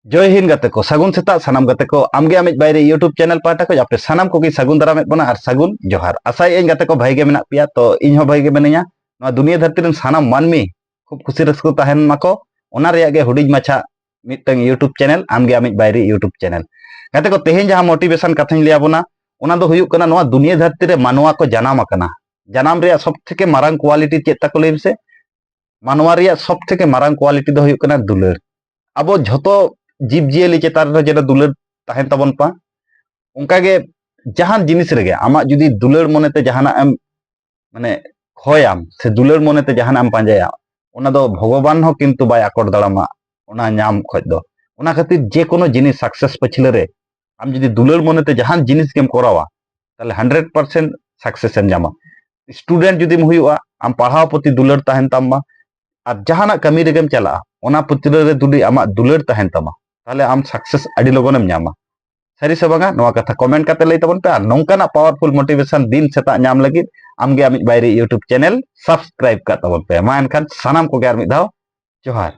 जय हिंद गाते को सगुन सेता सानाम गाते को आमगे आमिज बायरे यूट्यूब चैनल पाटा को आपे सानाम को सगुन दारामेद बना और सगुन जोहार आसाई एन गाते को भाई के मेना पिया तो इन हो भाई के मिनाया नवा दुनिया धरती रन सानाम मानमी खूब खुशी रस्को तहन माको ओना रेया गे हुडिज माछा मिटंग यूट्यूब चैनल आमगे आमिज बायरे यूट्यूब चैनल गाते को तेहेन जहां मोटिवेशन कथाñ लिया बोना ओना दो हुयुक कना नवा दुनिया धरती रे मानवा को जनाम आकना जनाम रे सब थेके मारांग क्वालिटी चेता को लेम से मानवा रे सब थेके मारांग क्वालिटी दो हुयुक कना दुलर अब झोतो जीव जियली चेतान रे जेना दुलर तहन तबन पा उनकागे जहान जिनिस रेगे आमा जुदी दुलर मोनेते जहाना एम माने खोयाम से दुलर मोनेते जहाना एम पांजाया ओना दो भगवान हो किंतु बाय आकोड़ दाड़ामा ओना नाम खोज दो ओना खातिर जे कोनो जिनिस सक्सेस पछिले रे आम जुदी दुलर मोनेते जहान जिनिस केम कोरावा ताले 100% सक्सेस एम जामा स्टूडेंट जुदी म हुयुआ आम पढ़ाव प्रति दुलर तहन तामा और जहाना कमी रेगेम चला ओना पुतरे रे दुडी आमा दुलर तहन तामा ताले आम सक्सेस अडी लगोनेम ᱧᱟᱢᱟ सरी से बांगा नवा कथा कमेंट काते लई तबन पे और नोंकाना पावरफुल मोटिवेशन दिन सेता ᱧᱟᱢ लगिद आमगे आमिज बायरे यूट्यूब चैनल सब्सक्राइब का तबन पे मा एनखान सानाम को गे आर मिद धाव जोहार।